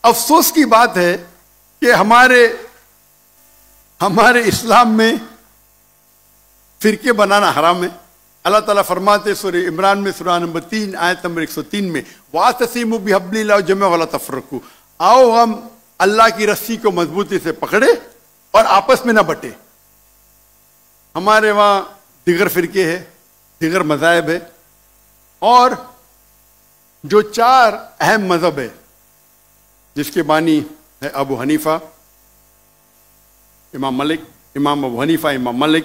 افسوس کی بات ہے کہ ہمارے اسلام میں فرقے بنانا حرام ہے. اللہ تعالیٰ فرماتے سورہ عمران میں سورہ نمبر 3 آیت نمبر 103 میں وَاعْتَصِمُوا بِحَبْلِ اللَّهِ جَمِيعًا وَلَا تَفَرَّقُوا. آؤ ہم اللہ کی رسی کو مضبوطی سے پکڑے اور آپس میں نہ بٹے. ہمارے وہاں دیگر فرقے ہیں، دیگر مذاہب ہے، اور جو 4 اہم مذہب ہے جس کے بانی ہے ابو حنیفہ، امام ابو حنیفہ، امام مالک،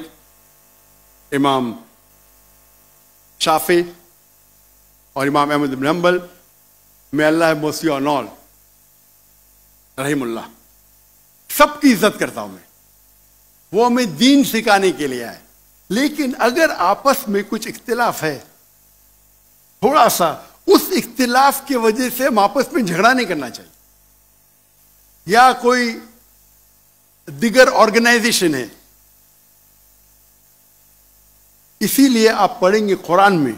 امام شافعی اور امام احمد بن حنبل. میں اللہ موسی اور نول رحم اللہ سب کی عزت کرتا ہوں. وہ ہمیں دین سکھانے کے لیے آئے، لیکن اگر آپس میں کچھ اختلاف ہے تھوڑا سا، اس اختلاف کی وجہ سے ہم آپس میں جھگڑا نہیں کرنا چاہیے. یا کوئی دیگر آرگنائزیشن ہے، اسی لیے آپ پڑھیں گے قرآن میں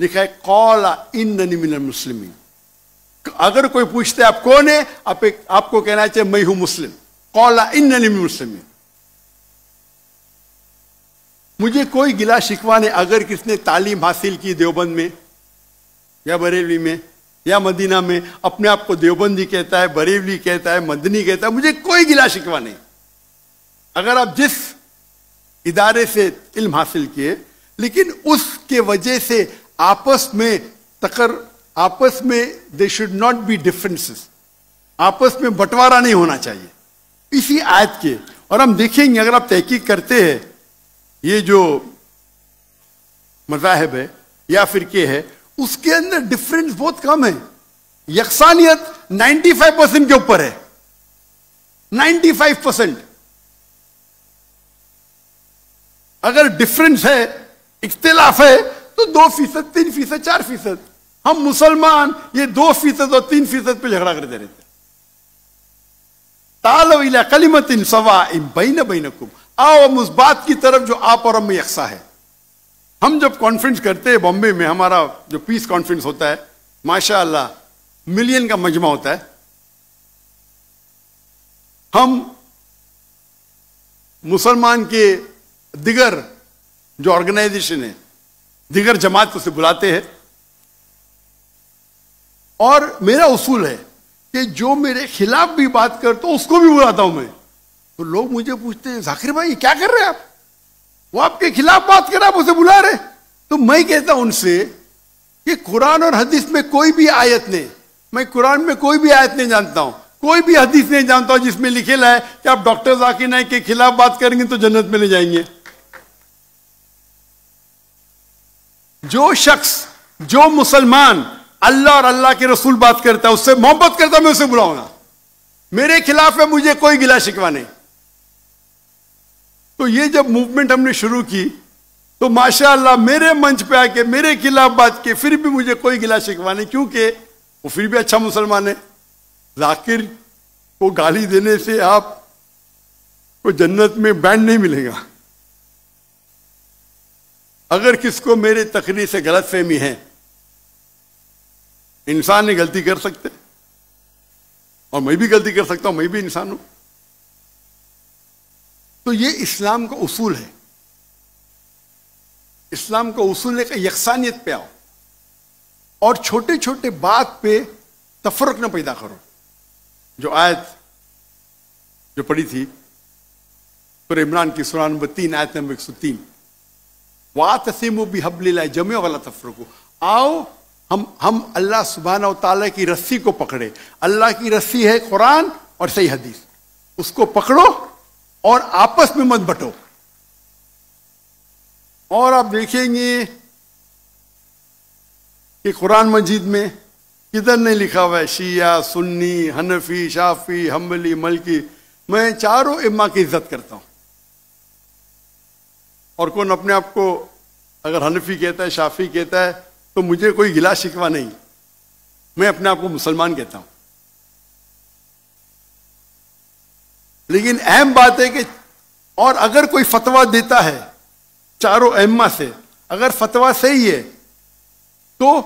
لکھا ہے قال اننی من المسلمین. اگر کوئی پوچھتا ہے آپ کون ہے، آپ کو کہنا چاہیے میں ہوں مسلم. قال اننی من المسلمین. مجھے کوئی گلا شکوہ نہیں اگر کس نے تعلیم حاصل کی دیوبند میں یا بریلوی میں یا مدینہ میں، اپنے آپ کو دیوبندی کہتا ہے، بریلوی کہتا ہے، مدنی کہتا ہے، مجھے کوئی گلا شکوہ نہیں. اگر آپ جس ادارے سے علم حاصل کیے، لیکن اس کے وجہ سے آپس میں they should not be differences, آپس میں بٹوارا نہیں ہونا چاہیے. اسی آیت کے، اور ہم دیکھیں گے اگر آپ تحقیق کرتے ہیں یہ جو مذاہب ہے یا فرقے ہے، اس کے اندر ڈفرینس بہت کم ہے. یکسانیت 95% کے اوپر ہے. 95%. اگر ڈفرینس ہے، اختلاف ہے، تو 2%، 3%، 4%. ہم مسلمان یہ 2% اور 3% پہ جھگڑا کرتے رہتے. تعالوا الی کلمۃ سواء بین بینکم. آؤ ہم اس بات کی طرف جو آپ اور ہم میں یکساں ہے. ہم جب کانفرنس کرتے ہیں بامبے میں، ہمارا جو پیس کانفرنس ہوتا ہے، ماشاء اللہ ملین کا مجمع ہوتا ہے. ہم مسلمان کے دیگر جو آرگنائزیشن ہے، دیگر جماعت کو سے بلاتے ہیں، اور میرا اصول ہے کہ جو میرے خلاف بھی بات کرتا ہوں اس کو بھی بلاتا ہوں میں. تو لوگ مجھے پوچھتے ہیں ذاکر بھائی کیا کر رہے ہیں آپ؟ وہ آپ کے خلاف بات کر رہے ہیں، آپ اسے بلا رہے. تو میں کہتا ہوں ان سے کہ قرآن اور حدیث میں کوئی بھی آیت نہیں، میں قرآن میں کوئی بھی آیت نہیں جانتا ہوں، کوئی بھی حدیث نہیں جانتا ہوں جس میں لکھے ہے کہ آپ ڈاکٹر ذاکر نائک کے خلاف بات کریں گے تو جنت میں لے جائیں گے. جو شخص، جو مسلمان اللہ اور اللہ کے رسول بات کرتا ہے، اس سے محبت کرتا ہے، میں اسے بلاؤں گا. میرے خلاف ہے، مجھے کوئی گلا شکوہ نہیں. تو یہ جب موومنٹ ہم نے شروع کی تو ماشاءاللہ میرے منچ پہ آ کے میرے خلاف بات کی، پھر بھی مجھے کوئی گلا شکوہ نہیں، کیونکہ وہ پھر بھی اچھا مسلمان ہے. ذاکر کو گالی دینے سے آپ کو جنت میں بینڈ نہیں ملے گا. اگر کس کو میرے تقریر سے غلط فہمی ہے، انسان نے غلطی کر سکتے، اور میں بھی غلطی کر سکتا ہوں، میں بھی انسان ہوں. تو یہ اسلام کا اصول ہے. اسلام کا اصول ہے کہ یکسانیت پہ آؤ اور چھوٹے چھوٹے بات پہ تفرق نہ پیدا کرو. جو آیت جو پڑھی تھی سورہ عمران کی سورہ نمبر 3 آیت نمبر 103، وَاعْتَصِمُوا بِحَبْلِ اللَّهِ جَمِيعًا وَلَا تَفَرَّقُوا. آؤ ہم اللہ سبحانہ و تعالیٰ کی رسی کو پکڑے. اللہ کی رسی ہے قرآن اور صحیح حدیث، اس کو پکڑو اور آپس میں مت بٹو. اور آپ دیکھیں گے کہ قرآن مجید میں کدھر نہیں لکھا ہوا ہے شیعہ، سنی، حنفی، شافعی، حنبلی، مالکی. میں چاروں ائمہ کی عزت کرتا ہوں. اور کون اپنے آپ کو اگر حنفی کہتا ہے، شافعی کہتا ہے، تو مجھے کوئی گلا شکوہ نہیں. میں اپنے آپ کو مسلمان کہتا ہوں. لیکن اہم بات ہے کہ اور اگر کوئی فتویٰ دیتا ہے چاروں ائمہ سے، اگر فتویٰ صحیح ہے، تو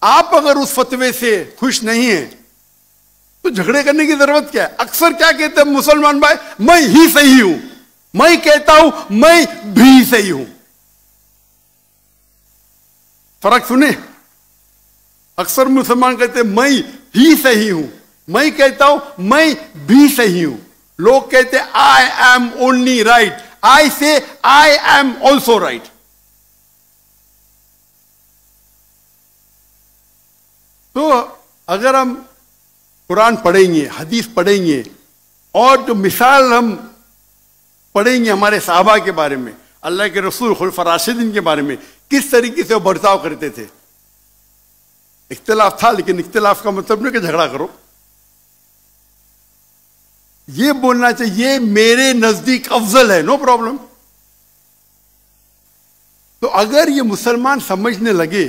آپ اگر اس فتوے سے خوش نہیں ہیں تو جھگڑے کرنے کی ضرورت کیا ہے؟ اکثر کیا کہتے ہیں مسلمان بھائی، میں ہی صحیح ہوں، میں کہتا ہوں میں بھی صحیح ہوں. فرق سنیں، اکثر مسلمان کہتے ہیں میں ہی صحیح ہوں، میں کہتا ہوں میں بھی صحیح ہوں. لوگ کہتے ہیں آئی ایم اونلی رائٹ، آئی سے آئی ایم آلسو رائٹ. تو اگر ہم قرآن پڑھیں گے، حدیث پڑھیں گے، اور جو مثال ہم پڑھیں گے ہمارے صحابہ کے بارے میں، اللہ کے رسول خلفاء راشدین کے بارے میں، کس طریقے سے وہ برتاؤ کرتے تھے. اختلاف تھا، لیکن اختلاف کا مطلب نہیں کہ جھگڑا کرو. یہ بولنا چاہیے یہ میرے نزدیک افضل ہے، نو پرابلم. تو اگر یہ مسلمان سمجھنے لگے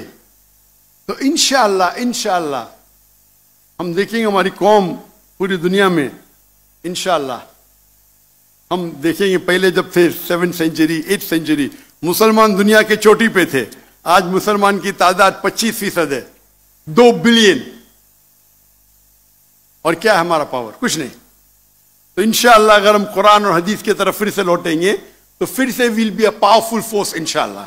تو انشاءاللہ ہم دیکھیں گے ہماری قوم پوری دنیا میں انشاءاللہ ہم دیکھیں گے. پہلے جب تھے 7th سینچری 8th سینچری مسلمان دنیا کے چوٹی پہ تھے، آج مسلمان کی تعداد 25% ہے، 2 بلین. اور کیا ہے ہمارا پاور؟ کچھ نہیں. تو انشاءاللہ اگر ہم قرآن اور حدیث کی طرف پھر سے لوٹیں گے تو پھر سے will be a powerful force انشاءاللہ.